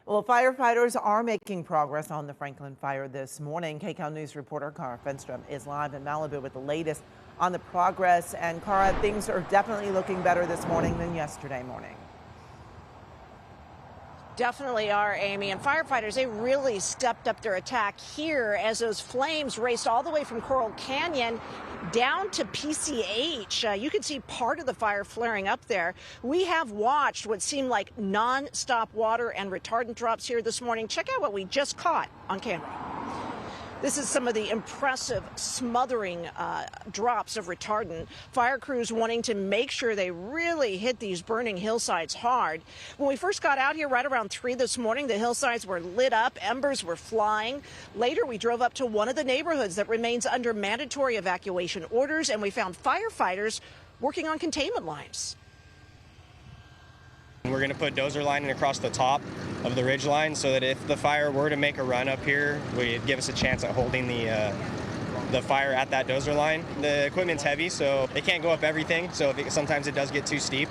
Well, firefighters are making progress on the Franklin fire this morning. KCAL News reporter Cara Fenstrom is live in Malibu with the latest on the progress. And Cara, things are definitely looking better this morning than yesterday morning. Definitely are, Amy. And firefighters, they really stepped up their attack here as those flames raced all the way from Corral Canyon down to PCH. You can see part of the fire flaring up there. We have watched what seemed like non-stop water and retardant drops here this morning. Check out what we just caught on camera. This is some of the impressive smothering drops of retardant. Fire crews wanting to make sure they really hit these burning hillsides hard. When we first got out here right around 3 this morning, the hillsides were lit up, embers were flying. Later, we drove up to one of the neighborhoods that remains under mandatory evacuation orders, and we found firefighters working on containment lines. We're going to put dozer lining across the top of the ridge line so that if the fire were to make a run up here, it'd give us a chance at holding the fire at that dozer line. The equipment's heavy, so it can't go up everything, so sometimes it does get too steep.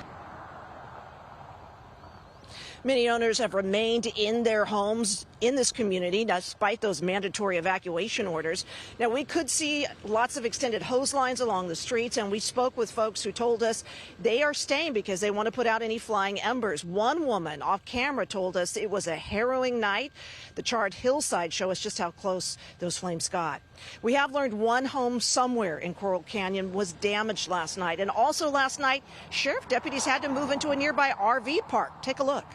Many owners have remained in their homes in this community despite those mandatory evacuation orders. Now, we could see lots of extended hose lines along the streets, and we spoke with folks who told us they are staying because they want to put out any flying embers. One woman off camera told us it was a harrowing night. The charred hillside show us just how close those flames got. We have learned one home somewhere in Corral Canyon was damaged last night. And also last night, sheriff deputies had to move into a nearby RV park. Take a look.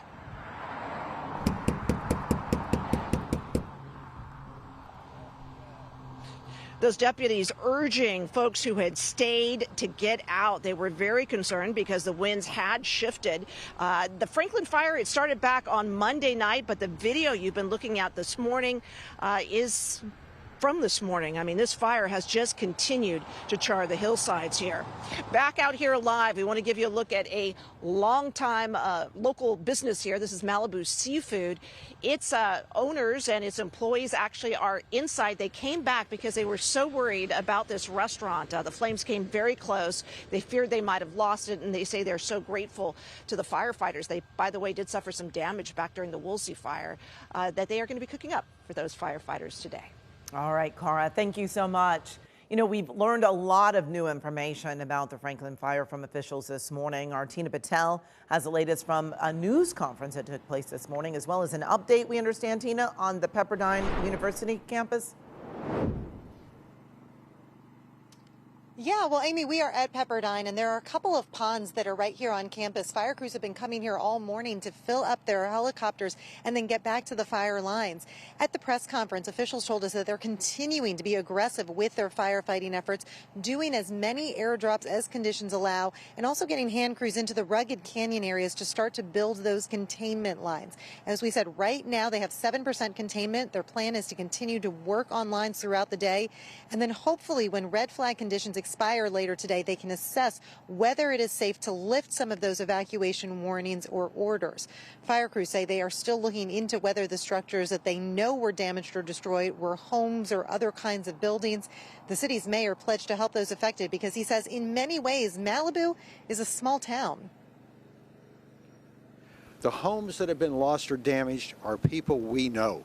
Those deputies urging folks who had stayed to get out. They were very concerned because the winds had shifted. The Franklin fire, it started back on Monday night, but the video you've been looking at this morning is from this morning. I mean, this fire has just continued to char the hillsides here. Back out here live, we want to give you a look at a longtime local business here. This is Malibu Seafood. Its owners and its employees actually are inside. They came back because they were so worried about this restaurant. The flames came very close. They feared they might have lost it, and they say they're so grateful to the firefighters. They, by the way, did suffer some damage back during the Woolsey fire that they are going to be cooking up for those firefighters today. All right, Cara, thank you so much. You know, we've learned a lot of new information about the Franklin fire from officials this morning. Our Tina Patel has the latest from a news conference that took place this morning, as well as an update, we understand, Tina, on the Pepperdine University campus. Yeah, well, Amy, we are at Pepperdine, and there are a couple of ponds that are right here on campus. Fire crews have been coming here all morning to fill up their helicopters and then get back to the fire lines. At the press conference, officials told us that they're continuing to be aggressive with their firefighting efforts, doing as many airdrops as conditions allow, and also getting hand crews into the rugged canyon areas to start to build those containment lines. As we said, right now they have 7% containment. Their plan is to continue to work on lines throughout the day, and then hopefully when red flag conditions expire later today, they can assess whether it is safe to lift some of those evacuation warnings or orders. Fire crews say they are still looking into whether the structures that they know were damaged or destroyed were homes or other kinds of buildings. The city's mayor pledged to help those affected because he says in many ways Malibu is a small town. The homes that have been lost or damaged are people we know.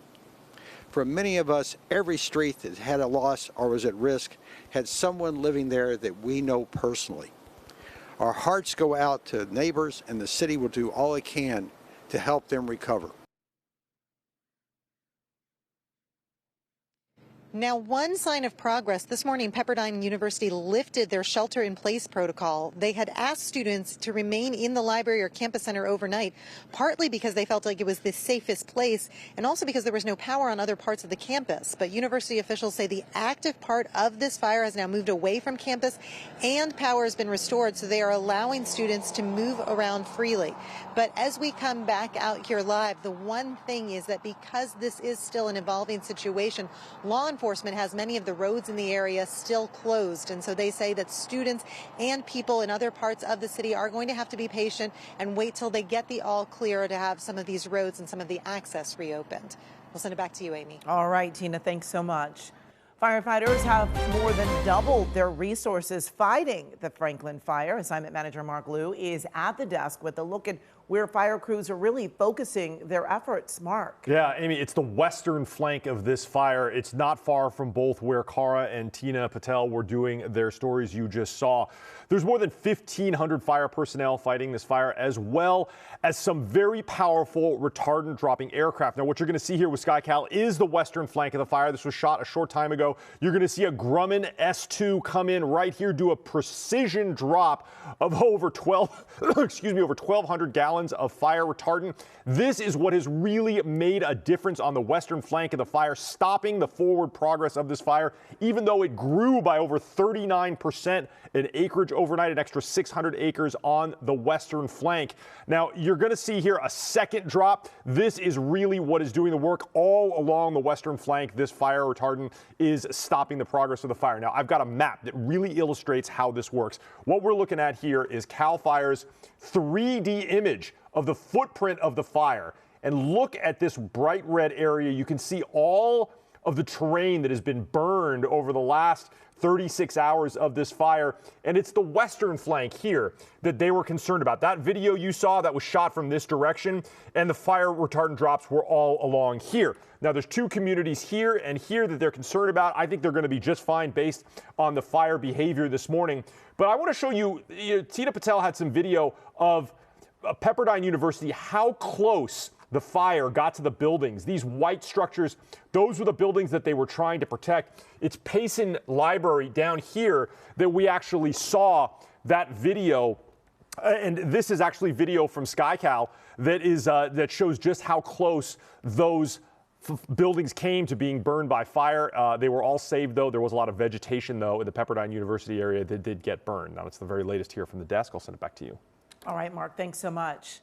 For many of us, every street that had a loss or was at risk had someone living there that we know personally. Our hearts go out to neighbors, and the city will do all it can to help them recover. Now, one sign of progress. This morning, Pepperdine University lifted their shelter-in-place protocol. They had asked students to remain in the library or campus center overnight, partly because they felt like it was the safest place, and also because there was no power on other parts of the campus. But university officials say the active part of this fire has now moved away from campus, and power has been restored, so they are allowing students to move around freely. But as we come back out here live, the one thing is that because this is still an evolving situation, law enforcement has many of the roads in the area still closed, and so they say that students and people in other parts of the city are going to have to be patient and wait till they get the all clear to have some of these roads and some of the access reopened. We'll send it back to you, Amy. All right, Tina, thanks so much. Firefighters have more than doubled their resources fighting the Franklin fire. Assignment Manager Mark Liu is at the desk with a look at where fire crews are really focusing their efforts. Mark. Yeah, Amy, it's the western flank of this fire. It's not far from both where Cara and Tina Patel were doing their stories you just saw. There's more than 1,500 fire personnel fighting this fire, as well as some very powerful retardant dropping aircraft. Now, what you're going to see here with SkyCal is the western flank of the fire. This was shot a short time ago. You're going to see a Grumman S-2 come in right here, do a precision drop of over 1,200 gallons of fire retardant. This is what has really made a difference on the western flank of the fire, stopping the forward progress of this fire, even though it grew by over 39% in acreage overnight, an extra 600 acres on the western flank. Now, you're going to see here a second drop. This is really what is doing the work all along the western flank. This fire retardant is stopping the progress of the fire. Now, I've got a map that really illustrates how this works. What we're looking at here is CAL FIRE's 3D image of the footprint of the fire. And look at this bright red area. You can see all of the terrain that has been burned over the last 36 hours of this fire. And it's the western flank here that they were concerned about. That video you saw that was shot from this direction, and the fire retardant drops were all along here. Now, there's two communities here and here that they're concerned about. I think they're going to be just fine based on the fire behavior this morning. But I want to show you, Tina Patel had some video of Pepperdine University, how close the fire got to the buildings. These white structures, those were the buildings that they were trying to protect. It's Payson Library down here that we actually saw that video. And this is actually video from SkyCal that shows just how close those buildings came to being burned by fire. They were all saved, though. There was a lot of vegetation, though, in the Pepperdine University area that did get burned. Now, it's the very latest here from the desk. I'll send it back to you. All right, Mark, thanks so much.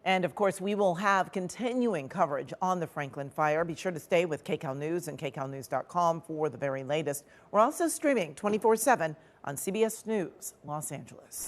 And of course, we will have continuing coverage on the Franklin fire. Be sure to stay with KCAL News and KCALnews.com for the very latest. We're also streaming 24/7 on CBS News Los Angeles.